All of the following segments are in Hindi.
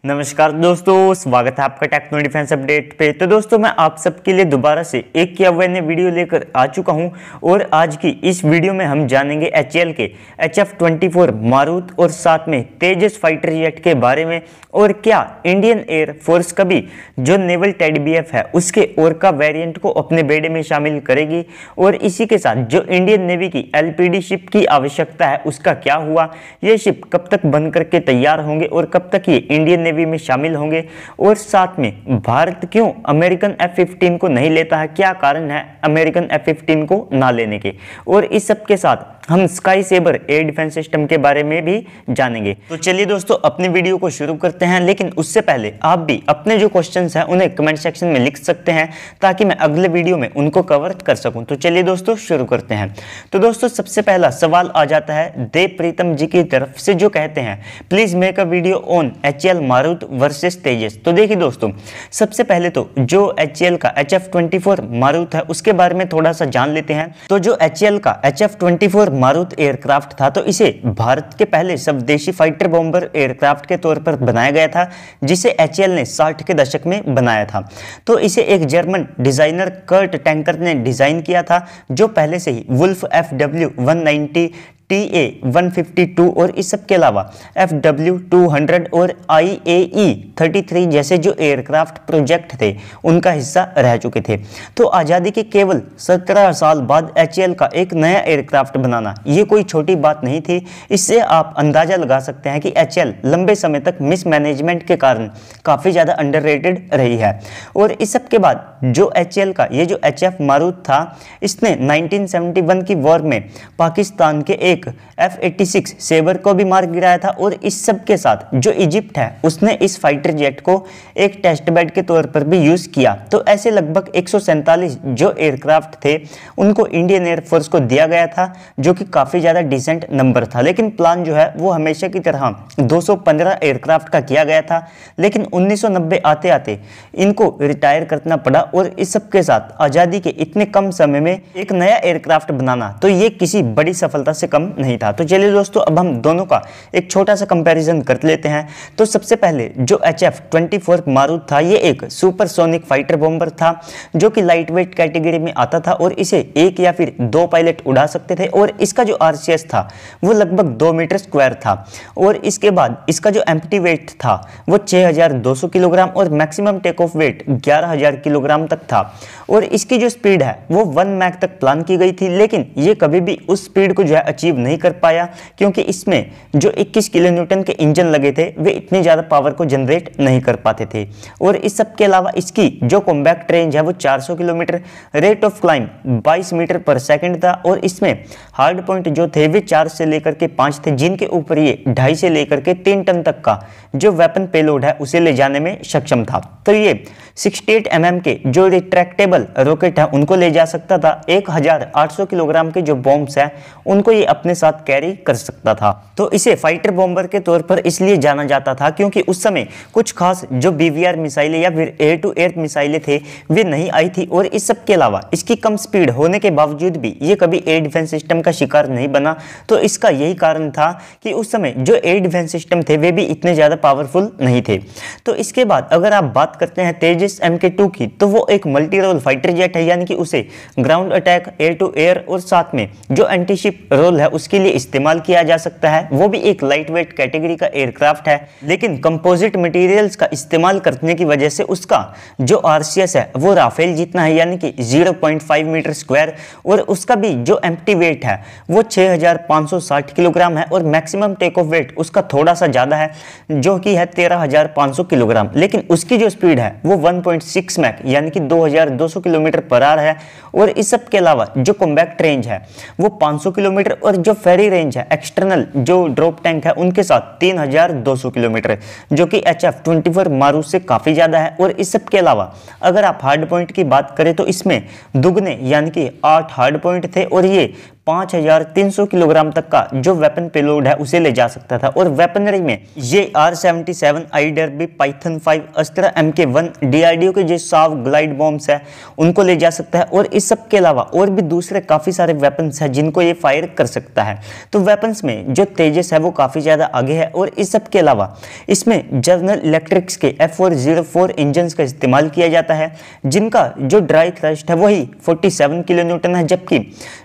नमस्कार दोस्तों, स्वागत है आपका टेक्नो डिफेंस अपडेट पे। तो दोस्तों मैं आप सबके लिए दोबारा से एक किया हुआ नया वीडियो लेकर आ चुका हूं और आज की इस वीडियो में हम जानेंगे HAL के HF-24 मारुत और साथ में तेजस फाइटर जेट के बारे में और क्या इंडियन एयर फोर्स कभी जो नेवल टेडी BF है उसके और का वेरिएंट को अपने बेड़े में शामिल करेगी और इसी के साथ जो इंडियन नेवी की LPD शिप की आवश्यकता है उसका क्या हुआ, ये शिप कब तक बन करके तैयार होंगे और कब तक ये इंडियन नेवी में शामिल होंगे और साथ में भारत क्यों अमेरिकन F-15 को नहीं लेता है, क्या कारण है अमेरिकन F-15 को ना लेने के, और इस सब के साथ हम Sky Sabre air defence system के बारे में भी जानेंगे। तो चलिए दोस्तों अपनी वीडियो को शुरू करते हैं, लेकिन उससे पहले आप भी अपने जो क्वेश्चंस हैं उन्हें कमेंट सेक्शन में लिख सकते हैं ताकि मैं अगले वीडियो में उनको कवर कर सकूं। तो चलिए दोस्तों शुरू करते हैं। तो दोस्तों सबसे पहला सवाल आ जाता है देव प्रीतम जी की तरफ से, जो कहते हैं please make a video on HAL Marut versus Tejas. तो देखिए दोस्तों, सबसे पहले तो जो HAL का HF-24 मारुत है उसके बारे में थोड़ा सा जान लेते हैं। तो जो HAL का HF-24 मारुत एयरक्राफ्ट था तो इसे भारत के पहले स्वदेशी फाइटर बॉम्बर एयरक्राफ्ट के तौर पर बनाया गया था, जिसे HAL ने 60 के दशक में बनाया था। तो इसे एक जर्मन डिजाइनर कर्ट टैंकर ने डिजाइन किया था, जो पहले से ही वुल्फ FW-190 TA-152 और इस सब के अलावा FW-200 और IAE-33 जैसे जो एयरक्राफ्ट प्रोजेक्ट थे उनका हिस्सा रह चुके थे। तो आज़ादी के केवल 17 साल बाद HAL का एक नया एयरक्राफ्ट बनाना ये कोई छोटी बात नहीं थी। इससे आप अंदाजा लगा सकते हैं कि HAL लंबे समय तक मिसमैनेजमेंट के कारण काफ़ी ज़्यादा अंडररेटेड रही है। और इस सब के बाद जो HAL का ये जो HF मारुत था, इसने 1971 की वॉर में पाकिस्तान के एक F-86 सेबर को भी मार गिराया था। और इस सब के साथ जो इजिप्ट है उसने इस फाइटर जेट को एक टेस्ट बेड के तौर पर भी यूज किया। तो ऐसे लगभग 147 जो एयरक्राफ्ट थे उनको इंडियन एयरफोर्स को दिया गया था, जो कि काफी ज्यादा डिसेंट नंबर था। लेकिन प्लान जो है वो हमेशा की तरह 215 एयरक्राफ्ट का किया गया था, लेकिन 1990 आते आते इनको रिटायर करना पड़ा। और इस सब के साथ आजादी के इतने कम समय में एक नया एयरक्राफ्ट बनाना तो ये किसी बड़ी सफलता से कम नहीं था। तो चलिए दोस्तों अब हम दोनों का एक छोटा सा कंपैरिजन कर लेते हैं। तो सबसे पहले जो HF-24 मारुत था ये एक सुपरसोनिक फाइटर बॉम्बर था, जो कि लाइट वेट कैटेगरी में आता था और इसे एक या फिर दो पायलट उड़ा सकते थे। और इसका जो RCS था वो लगभग 2 मीटर स्क्वायर था। और इसके बाद इसका जो एम्प्टी वेट था वो 6200 किलोग्राम और maximum take off weight 11000 kilogram तक था। और इसकी जो स्पीड है वो 1 मैक तक प्लान की गई थी, लेकिन ये कभी भी उस स्पीड को जो है अचीव नहीं कर पाया, क्योंकि इसमें जो 21 किलो न्यूटन के इंजन लगे थे वे इतनी ज़्यादा पावर को जनरेट नहीं कर पाते थे। और इस सब के अलावा इसकी जो कॉम्बैक्ट रेंज है वो 400 kilometre, rate of climb 22 metre per second था। और इसमें हार्ड पॉइंट जो थे वे 4 से लेकर के 5 थे, जिनके ऊपर ये 2.5 से लेकर के 3 टन तक का जो वेपन पेलोड है उसे ले जाने में सक्षम था। तो ये 68 mm के जो रिट्रैक्टेबल रॉकेट है उनको ले जा सकता था। 1800 किलोग्राम के जो बॉम्ब्स है उनको ये अपने साथ कैरी कर सकता था। तो इसे फाइटर बॉम्बर के तौर पर इसलिए जाना जाता था क्योंकि उस समय कुछ खास जो BVR मिसाइलें या फिर एयर टू एयर मिसाइलें थे वे नहीं आई थी। और इस सब के अलावा इसकी कम स्पीड होने के बावजूद भी ये कभी एयर डिफेंस सिस्टम का शिकार नहीं बना। तो इसका यही कारण था कि उस समय जो एयर डिफेंस सिस्टम थे वे भी इतने ज़्यादा पावरफुल नहीं थे। तो इसके बाद अगर आप बात करते हैं तेजस MK2 की, तो वो एक मल्टी रोल फाइटर जेट है, यानी कि उसे ground attack, air to air और साथ में जो एंटी शिप रोल है उसके लिए इस्तेमाल किया जा सकता है। वो भी एक लाइट वेट कैटेगरी का एयरक्राफ्ट है, लेकिन कंपोजिट मटेरियल्स का इस्तेमाल करने की वजह से उसका जो RCS है वो राफेल जितना है, यानी कि 0.5 मीटर स्क्वायर। और उसका भी जो एम्प्टी वेट है वो 6560 किलोग्राम है और मैक्सिमम टेक ऑफ वेट उसका थोड़ा सा ज़्यादा है, जो कि है 13500 किलोग्राम। लेकिन उसकी जो स्पीड है वो 1.6 मैक यानी कि 2200 किलोमीटर पर आवर है। और इस सब के अलावा जो कॉम्बैक्ट रेंज है वो 500 किलोमीटर और जो फेरी रेंज है एक्सटर्नल जो ड्रॉप टैंक है उनके साथ 3200 किलोमीटर, जो कि HF-24 मारुत से काफ़ी ज़्यादा है। और इस सब के अलावा अगर आप हार्ड पॉइंट की बात करें तो इसमें दुगने यानी कि 8 हार्ड पॉइंट थे और ये 5300 किलोग्राम तक का जो वेपन पेलोड है उसे ले जा सकता था। और वेपनरी में ये R-77 IWB Python 5 अस्त्रा MK1 DRDO के जो साव ग्लाइड बॉम्ब्स है उनको ले जा सकता है। और इस सब के अलावा और भी दूसरे काफी सारे वेपन्स हैं जिनको ये फायर कर सकता है। तो वेपन्स में जो तेजस है वो काफी ज्यादा आगे है। और इस सब के अलावा इसमें जनरल इलेक्ट्रिक्स के F404 इंजन का इस्तेमाल किया जाता है, जिनका जो ड्राई थ्रस्ट है वही 47 किलो न्यूटन है, जबकि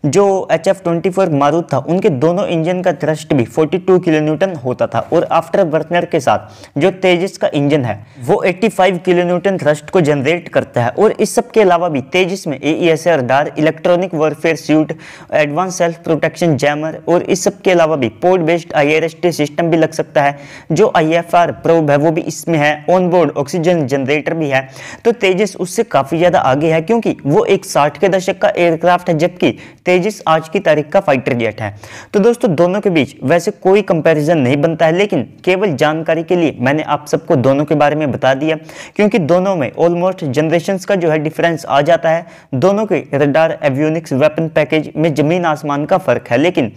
जो HF-24 मारुत था उनके दोनों इंजन का थ्रस्ट भी 42 किलो न्यूटन होता था। और आफ्टर बर्नर के साथ जो तेजस का इंजन है वो 85 किलो न्यूटन थ्रस्ट को जनरेट करता है। और इस सब के अलावा भी तेजस में AESA radar, electronic warfare suit, advance self protection jammer और इस सब के अलावा भी पोर्ट बेस्ड IRST सिस्टम भी लग सकता है। जो IFR प्रोब है वो भी इसमें है, ऑन बोर्ड ऑक्सीजन जनरेटर भी है। तो तेजस उससे काफी ज्यादा आगे है क्योंकि वो एक 60 के दशक का एयरक्राफ्ट है, जबकि तेजस आज की तारीख का फाइटर जेट है। तो दोस्तों दोनों के बीच वैसे कोई कंपैरिजन नहीं बनता है, लेकिन केवल जानकारी के लिए मैंने आप सबको दोनों के बारे में बता दिया, क्योंकि दोनों में ऑलमोस्ट जनरेशंस का जो है डिफरेंस आ जाता है। दोनों के रडार, एवियोनिक्स, वेपन पैकेज में जमीन आसमान का फर्क है। लेकिन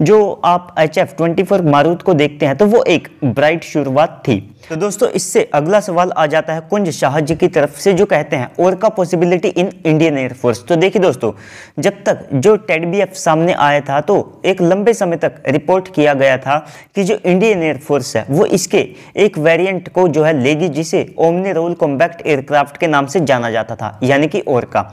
जो आप HF-24 मारुत को देखते हैं तो वो एक ब्राइट शुरुआत थी। तो दोस्तों इससे अगला सवाल आ जाता है कुंज शाह जी की तरफ से, जो कहते हैं और का पॉसिबिलिटी इन इंडियन एयरफोर्स। तो देखिए दोस्तों, जब तक जो टेडबीएफ सामने आया था तो एक लंबे समय तक रिपोर्ट किया गया था कि जो इंडियन एयरफोर्स है वो इसके एक वेरिएंट को जो है लेगी, जिसे ओमनी रोल कॉम्बैक्ट एयरक्राफ्ट के नाम से जाना जाता था, यानी कि ओरका।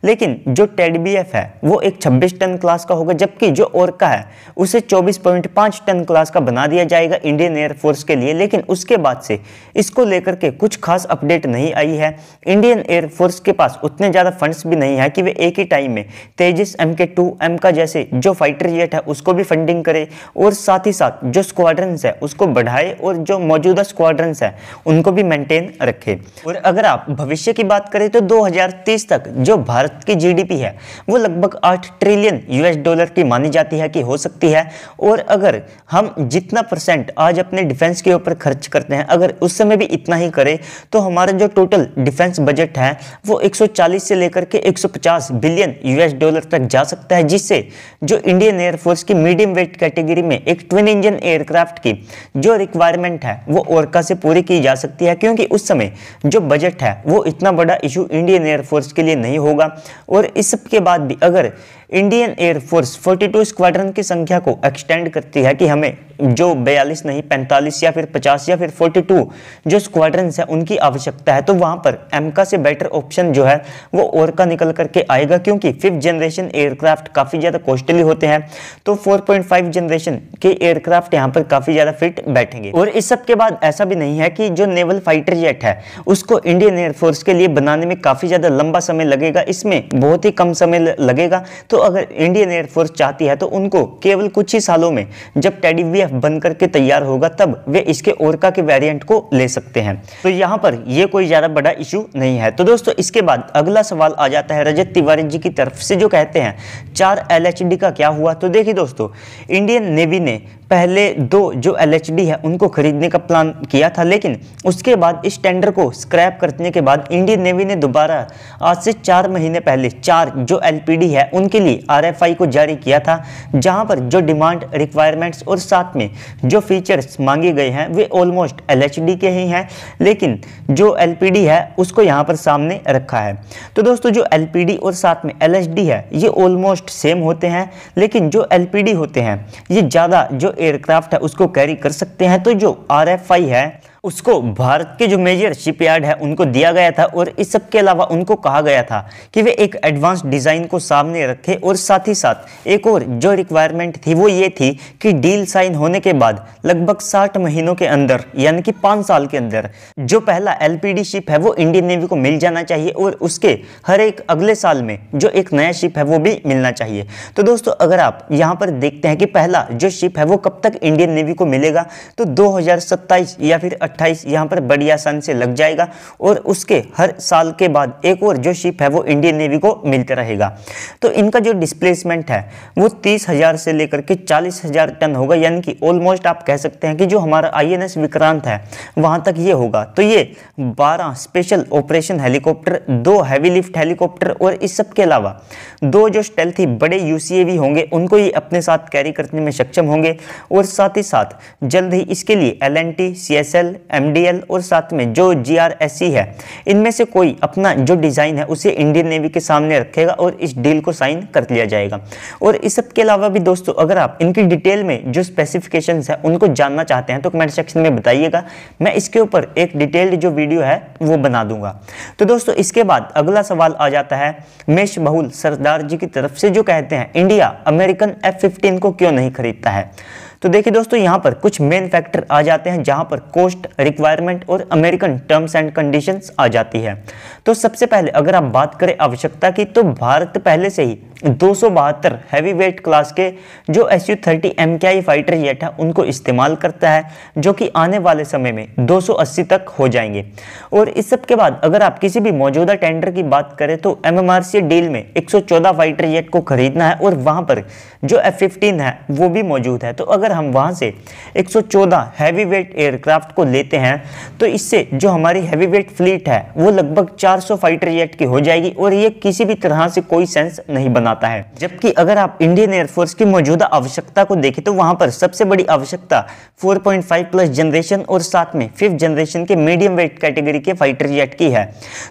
लेकिन जो टेडबीएफ है वो एक 26 टन क्लास का होगा, जबकि जो ओरका है उसे 24.5 टन क्लास का बना दिया जाएगा इंडियन एयरफोर्स के लिए। लेकिन उसके बाद से इसको लेकर के कुछ खास अपडेट नहीं आई है। इंडियन एयरफोर्स के पास उतने ज्यादा फंड्स भी नहीं है कि वे एक ही टाइम में तेजस MK2M का जैसे जो फाइटर जेट है उसको भी फंडिंग करे और साथ ही साथ जो स्क्वाड्रंस है उसको बढ़ाए और जो मौजूदा स्क्वाड्रंस है उनको भी मेंटेन रखे। और अगर आप भविष्य की बात करें तो 2030 तक जो भारत की GDP है वो लगभग 8 ट्रिलियन US की मानी जाती है कि हो सकती है। और अगर हम जितना % आज अपने डिफेंस के ऊपर खर्च करते हैं, अगर उस समय भी इतना ही करें तो हमारा जो टोटल डिफेंस बजट है वो 140 से लेकर के 150 बिलियन US तक जा सकता है, जिससे जो इंडियन एयरफोर्स की मीडियम वेट कैटेगरी में एक ट्विन इंजन एयरक्राफ्ट की जो रिक्वायरमेंट है वो ओरका से पूरी की जा सकती है, क्योंकि उस समय जो बजट है वो इतना बड़ा इशू इंडियन एयरफोर्स के लिए नहीं होगा। और इस सब के बाद भी अगर इंडियन एयरफोर्स 42 स्क्वाड्रन की संख्या को एक्सटेंड करती है कि हमें जो 42 नहीं 45 या फिर 50 या फिर 42 जो स्क्वाड्रन्स है उनकी आवश्यकता है, तो वहां पर एमका से बेटर ऑप्शन जो है वो ओरका निकल करके आएगा, क्योंकि 5th जनरेशन एयरक्राफ्ट काफी ज्यादा कॉस्टली होते हैं। तो 4.5 जनरेशन के एयरक्राफ्ट यहाँ पर काफी ज्यादा फिट बैठेंगे। और इस सब के बाद ऐसा भी नहीं है कि जो नेवल फाइटर जेट है उसको इंडियन एयरफोर्स के लिए बनाने में काफी ज्यादा लंबा समय लगेगा, इसमें बहुत ही कम समय लगेगा। तो अगर इंडियन एयरफोर्स चाहती है तो उनको केवल कुछ ही सालों में जब टेडीबीएफ बनकर के तैयार होगा तब वे इसके ओरका के वेरिएंट को ले सकते हैं। तो यहाँ पर ये कोई ज्यादा बड़ा इशू नहीं है। तो दोस्तों इसके बाद अगला सवाल आ जाता है रजत तिवारी जी की तरफ से, जो कहते हैं 4 LHD का क्या हुआ। तो देखिए दोस्तों, इंडियन नेवी ने पहले 2 जो LHD है उनको खरीदने का प्लान किया था, लेकिन उसके बाद इस टेंडर को स्क्रैप करने के बाद इंडियन नेवी ने दोबारा आज से 4 महीने पहले 4 जो LPD है उनके लिए RFI को जारी किया था, जहां पर जो डिमांड, रिक्वायरमेंट्स और साथ में जो फीचर्स मांगे गए हैं वे ऑलमोस्ट LHD के ही हैं, लेकिन जो LPD है उसको यहां पर सामने रखा है। तो दोस्तों जो LPD और साथ में LHD है ये ऑलमोस्ट सेम होते हैं, लेकिन जो LPD होते हैं ये ज़्यादा जो एयरक्राफ्ट है उसको कैरी कर सकते हैं। तो जो RFI है उसको भारत के जो मेजर शिपयार्ड है उनको दिया गया था, और इस सब के अलावा उनको कहा गया था कि वे एक एडवांस डिज़ाइन को सामने रखें। और साथ ही साथ एक और जो रिक्वायरमेंट थी वो ये थी कि डील साइन होने के बाद लगभग 60 महीनों के अंदर यानी कि 5 साल के अंदर जो पहला LPD शिप है वो इंडियन नेवी को मिल जाना चाहिए, और उसके हर एक अगले साल में जो एक नया शिप है वो भी मिलना चाहिए। तो दोस्तों अगर आप यहाँ पर देखते हैं कि पहला जो शिप है वो कब तक इंडियन नेवी को मिलेगा, तो 2027 या फिर 28 यहाँ पर बड़ी आसानी से लग जाएगा और उसके हर साल के बाद एक और जो शिप है वो इंडियन नेवी को मिलता रहेगा। तो इनका जो डिस्प्लेसमेंट है वो 30,000 से लेकर के 40,000 टन होगा, यानी कि ऑलमोस्ट आप कह सकते हैं कि जो हमारा INS विक्रांत है वहां तक ये होगा। तो ये 12 special operation helicopter, 2 heavy lift helicopter और इस सब के अलावा 2 जो स्टेल्थी बड़े UCAV होंगे उनको ये अपने साथ कैरी करने में सक्षम होंगे। और साथ ही साथ जल्द ही इसके लिए LNT, CSL, MDL और साथ में जो GRSC है इनमें से कोई अपना जो डिज़ाइन है उसे इंडियन नेवी के सामने रखेगा और इस डील को साइन कर लिया जाएगा। और इस सब के अलावा भी दोस्तों अगर आप इनकी डिटेल में जो स्पेसिफिकेशंस है उनको जानना चाहते हैं तो कमेंट सेक्शन में बताइएगा, मैं इसके ऊपर एक डिटेल्ड जो वीडियो है वो बना दूंगा। तो दोस्तों इसके बाद अगला सवाल आ जाता है मेष बहुल सरदार जी की तरफ से, जो कहते हैं इंडिया अमेरिकन F-15 को क्यों नहीं खरीदता है। तो देखिए दोस्तों यहाँ पर कुछ मेन फैक्टर आ जाते हैं जहां पर कॉस्ट, रिक्वायरमेंट और अमेरिकन टर्म्स एंड कंडीशंस आ जाती है। तो सबसे पहले अगर आप बात करें आवश्यकता की, तो भारत पहले से ही 272 हैवी वेट क्लास के जो Su-30 MKI फाइटर जेट है उनको इस्तेमाल करता है, जो कि आने वाले समय में 280 तक हो जाएंगे। और इस सब के बाद अगर आप किसी भी मौजूदा टेंडर की बात करें तो MMRC डील में 114 फाइटर जेट को खरीदना है और वहां पर जो F-15 है वो भी मौजूद है। तो अगर हम वहां से 114 हैवी वेट एयरक्राफ्ट को लेते हैं तो इससे जो हमारी हैवी वेट फ्लीट है वो लगभग 400 फाइटर जेट की हो जाएगी और ये किसी भी तरह से कोई सेंस नहीं बनाता है। जबकि अगर आप इंडियन एयरफोर्स की मौजूदा आवश्यकता को देखें तो वहां पर सबसे बड़ी आवश्यकता 4.5 प्लस जनरेशन और साथ में 5th जनरेशन के मीडियम वेट कैटेगरी के फाइटर जेट की है।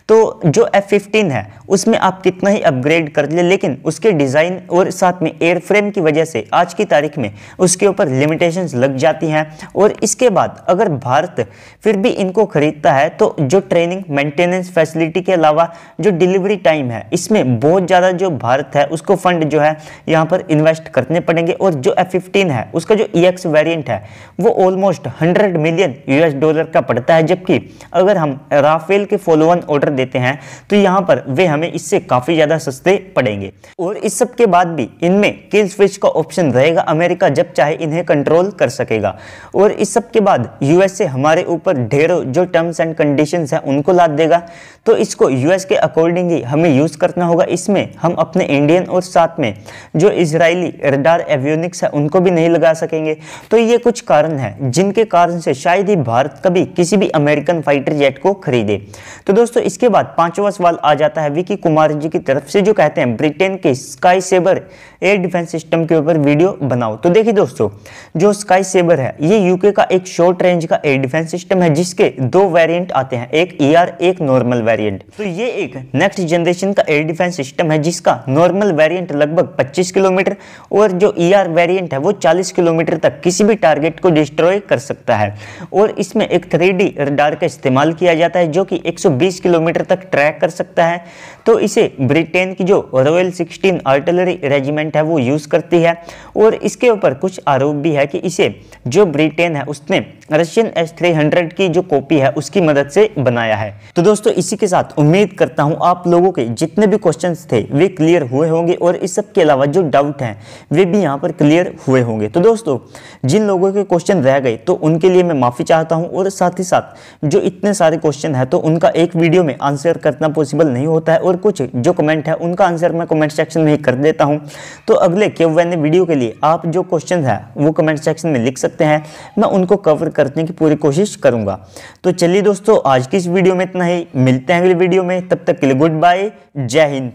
तो जो F-15 है उसमें आप कितना ही अपग्रेड कर ले, लेकिन उसके डिजाइन और साथ में एयरफ्रेम की वजह से आज की तारीख में उसके ऊपर लिमिटेशंस लग जाती हैं। और इसके बाद अगर भारत फिर भी इनको खरीदता है तो जो ट्रेनिंग, मेंटेनेंस फैसिलिटी के अलावा जो डिलीवरी टाइम है इसमें बहुत ज़्यादा जो भारत है उसको फंड जो है यहाँ पर इन्वेस्ट करने पड़ेंगे। और जो F-15 है उसका जो EX वेरिएंट है वो ऑलमोस्ट $100 मिलियन का पड़ता है, जबकि अगर हम राफेल के फॉलो ऑन ऑर्डर देते हैं तो यहाँ पर वे हमें इससे काफ़ी ज़्यादा सस्ते पड़ेंगे। और इस सब के बाद भी इनमें किल स्विच का ऑप्शन रहेगा, अमेरिका जब चाहे इन्हें कंट्रोल कर सकेगा। और इस सब के बाद USA हमारे ऊपर ढेरों जो टर्म्स एंड कंडीशंस हैं उनको लाद देगा, तो इसको US के अकॉर्डिंग ही हमें यूज़ करना होगा। इसमें हम अपने इंडियन और साथ में जो इजरायली रडार एवियोनिक्स है उनको भी नहीं लगा सकेंगे। तो ये कुछ कारण हैं जिनके कारण से शायद ही भारत कभी किसी भी अमेरिकन फाइटर जेट को खरीदे। तो दोस्तों इसके बाद 5वां सवाल आ जाता है विकी कुमार जी की तरफ से, जो कहते हैं ब्रिटेन के Sky Sabre air defence system के ऊपर वीडियो बनाओ। तो देखिए दोस्तों जो स्काई सेबर है ये यूके का एक शॉर्ट रेंज का एयर डिफेंस सिस्टम है जिसके 2 वेरिएंट आते हैं, एक ER एक नॉर्मल वेरिएंट। तो ये एक नेक्स्ट जनरेशन का एयर डिफेंस सिस्टम है जिसका नॉर्मल वेरिएंट लगभग 25 किलोमीटर और जो ER वेरिएंट है वो 40 किलोमीटर तक किसी भी टारगेट को डिस्ट्रॉय कर सकता है। और इसमें एक 3D रडार का इस्तेमाल किया जाता है जो कि 120 किलोमीटर तक ट्रैक कर सकता है। तो इसे ब्रिटेन की जो रॉयल 16 आर्टिलरी रेजिमेंट है वो यूज करती है। और इसके ऊपर कुछ आरोप भी है कि इसे जो ब्रिटेन है उसने रशियन S-300 की जो कॉपी है उसकी मदद से बनाया है। तो दोस्तों इसी के साथ उम्मीद करता हूं आप लोगों के जितने भी क्वेश्चंस थे वे क्लियर हुए होंगे और इस सब के अलावा जो डाउट हैं वे भी यहां पर क्लियर हुए होंगे। तो दोस्तों जिन लोगों के क्वेश्चन रह गए तो उनके लिए मैं माफी चाहता हूं और साथ ही साथ जो इतने सारे क्वेश्चन है तो उनका एक वीडियो में आंसर करना पॉसिबल नहीं होता है और कुछ जो कमेंट है उनका आंसर मैं कमेंट सेक्शन में ही कर देता हूं। तो अगले Q&A वीडियो के लिए आप जो क्वेश्चन है वो कमेंट सेक्शन में लिख सकते हैं, मैं उनको कवर करने की पूरी कोशिश करूंगा। तो चलिए दोस्तों आज की इस वीडियो में इतना ही, मिलते हैं अगली वीडियो में, तब तक के लिए गुड बाय, जय हिंद।